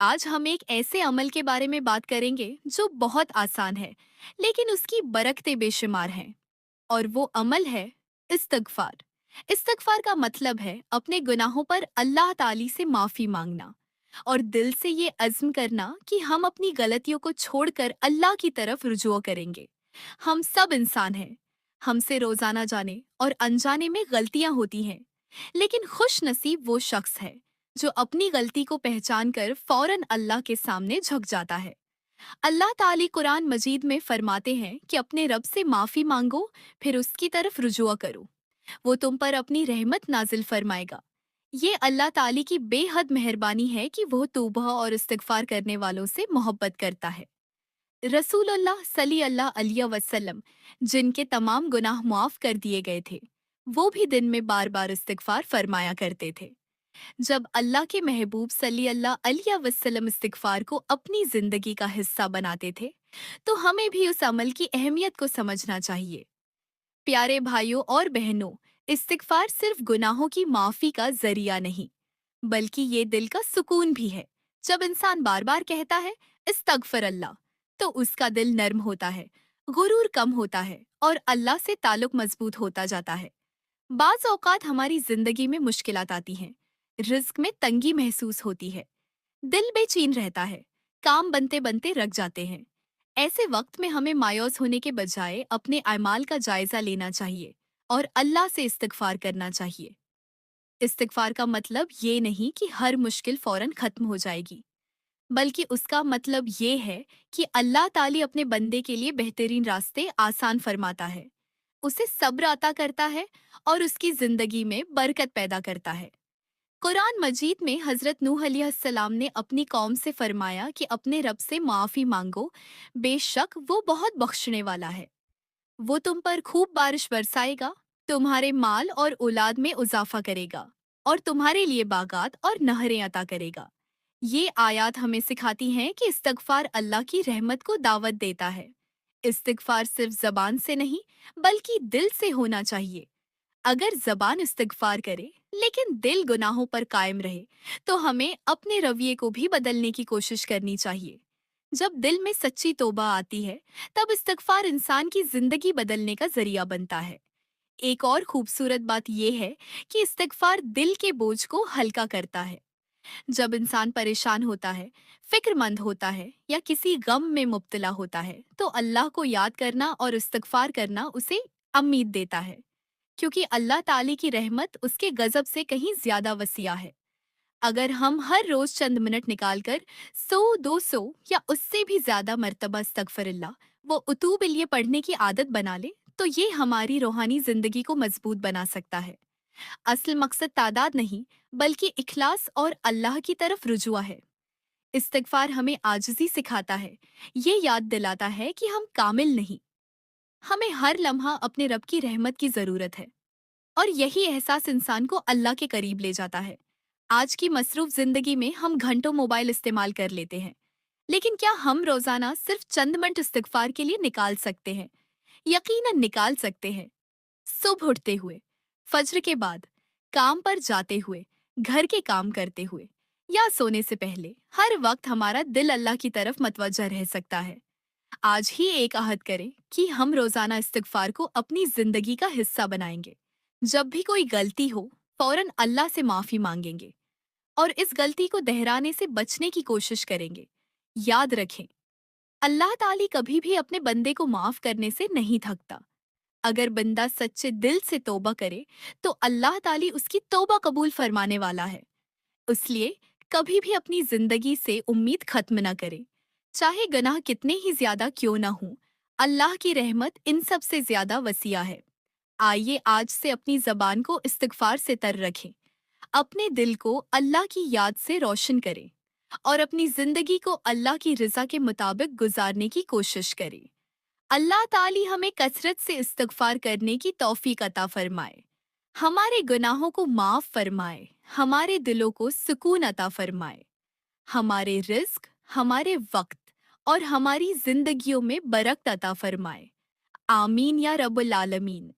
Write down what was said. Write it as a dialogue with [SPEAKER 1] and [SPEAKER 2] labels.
[SPEAKER 1] आज हम एक ऐसे अमल के बारे में बात करेंगे जो बहुत आसान है, लेकिन उसकी बरकतें बेशुमार हैं। और वो अमल है इस्तगफार। इस्तगफार का मतलब है अपने गुनाहों पर अल्लाह ताली से माफी मांगना और दिल से ये अज़्म करना कि हम अपनी गलतियों को छोड़कर अल्लाह की तरफ रुजू करेंगे। हम सब इंसान हैं। हमसे रोजाना जाने और अनजाने में गलतियां होती हैं, लेकिन खुश नसीब वो शख्स है जो अपनी गलती को पहचान कर फौरन अल्लाह के सामने झुक जाता है। अल्लाह ताली कुरान मजीद में फरमाते हैं कि अपने रब से माफी मांगो, फिर उसकी तरफ रुजुआ करो। वो तुम पर अपनी रहमत नाजिल फरमाएगा। ये अल्लाह ताली की बेहद मेहरबानी है कि वो तौबा और इस्तिगफार करने वालों से मोहब्बत करता है। रसूलुल्लाह सल्लल्लाहु अलैहि वसल्लम, जिनके तमाम गुनाह माफ कर दिए गए थे, वो भी दिन में बार बार इस्तिगफार फरमाया करते थे। जब अल्लाह के महबूब सल्लल्लाहु अलैहि वसल्लम इस्तिगफार को अपनी जिंदगी का हिस्सा बनाते थे, तो हमें भी उस अमल की अहमियत को समझना चाहिए। प्यारे भाइयों और बहनों, इस्तिगफार सिर्फ गुनाहों की माफी का जरिया नहीं, बल्कि ये दिल का सुकून भी है। जब इंसान बार बार कहता है इस्तगफर अल्लाह, तो उसका दिल नर्म होता है, गुरूर कम होता है और अल्लाह से ताल्लुक मजबूत होता जाता है। बाज़ औक़ात हमारी जिंदगी में मुश्किलात आती हैं, रिस्क में तंगी महसूस होती है, दिल बेचैन रहता है, काम बनते बनते रख जाते हैं। ऐसे वक्त में हमें मायूस होने के बजाय अपने अमाल का जायजा लेना चाहिए और अल्लाह से इस्तिगफार करना चाहिए। इस्तिगफार का मतलब ये नहीं कि हर मुश्किल फौरन खत्म हो जाएगी, बल्कि उसका मतलब ये है कि अल्लाह ताली अपने बंदे के लिए बेहतरीन रास्ते आसान फरमाता है, उसे सब्र अता करता है और उसकी जिंदगी में बरकत पैदा करता है। कुरान मजीद में हजरत नूह अलैहिस्सलाम ने अपनी कौम से फरमाया कि अपने रब से माफी मांगो, बेशक वो बहुत बख्शने वाला है। वो तुम पर खूब बारिश बरसाएगा, तुम्हारे माल और औलाद में इजाफा करेगा और तुम्हारे लिए बागात और नहरें अता करेगा। ये आयत हमें सिखाती हैं कि इस्तगफार अल्लाह की रहमत को दावत देता है। इस्तगफार सिर्फ जबान से नहीं, बल्कि दिल से होना चाहिए। अगर जबान इस्तगफार करे लेकिन दिल गुनाहों पर कायम रहे, तो हमें अपने रवैये को भी बदलने की कोशिश करनी चाहिए। जब दिल में सच्ची तौबा आती है, तब इस्तगफार इंसान की जिंदगी बदलने का जरिया बनता है। एक और खूबसूरत बात यह है कि इस्तगफार दिल के बोझ को हल्का करता है। जब इंसान परेशान होता है, फिक्रमंद होता है या किसी गम में मुब्तला होता है, तो अल्लाह को याद करना और इस्तगफार करना उसे उम्मीद देता है, क्योंकि अल्लाह ताली की रहमत उसके गजब से कहीं ज्यादा वसीआ है। अगर हम हर रोज चंद मिनट निकालकर 100, 200 या उससे भी ज्यादा मर्तबा अस्तगफिरुल्लाह वो उतूब इल्ये पढ़ने की आदत बना ले, तो ये हमारी रूहानी जिंदगी को मजबूत बना सकता है। असल मकसद तादाद नहीं, बल्कि इखलास और अल्लाह की तरफ रुजुआ है। इस्तिगफार हमें आजिज़ी सिखाता है, ये याद दिलाता है कि हम कामिल नहीं, हमें हर लम्हा अपने रब की रहमत की जरूरत है। और यही एहसास इंसान को अल्लाह के करीब ले जाता है। आज की मसरूफ जिंदगी में हम घंटों मोबाइल इस्तेमाल कर लेते हैं, लेकिन क्या हम रोजाना सिर्फ चंद मिनट इस्तिगफार के लिए निकाल सकते हैं? यकीनन निकाल सकते हैं। सुबह उठते हुए, फज्र के बाद, काम पर जाते हुए, घर के काम करते हुए या सोने से पहले, हर वक्त हमारा दिल अल्लाह की तरफ मतवज्जा रह सकता है। आज ही एक अहद करें कि हम रोजाना इस्तिगफार को अपनी जिंदगी का हिस्सा बनाएंगे। जब भी कोई गलती हो, फौरन अल्लाह से माफी मांगेंगे और इस गलती को दोहराने से बचने की कोशिश करेंगे। याद रखें, अल्लाह ताली कभी भी अपने बंदे को माफ करने से नहीं थकता। अगर बंदा सच्चे दिल से तौबा करे, तो अल्लाह ताली उसकी तौबा कबूल फरमाने वाला है। इसलिए कभी भी अपनी जिंदगी से उम्मीद खत्म न करें, चाहे गनाह कितने ही ज्यादा क्यों ना हो। अल्लाह की रहमत इन सब से ज्यादा वसीआ है। आइए आज से अपनी जबान को इस्तिगफार से तर रखें, अपने दिल को अल्लाह की याद से रोशन करें और अपनी जिंदगी को अल्लाह की रजा के मुताबिक गुजारने की कोशिश करें। अल्लाह ताली हमें कसरत से इस्तिगफार करने की तौफीक अता फरमाए, हमारे गुनाहों को माफ फरमाए, हमारे दिलों को सुकून अता फरमाए, हमारे रिस्क, हमारे वक्त और हमारी जिंदगियों में बरकत अता फरमाए। आमीन या रब्बुल आलमीन।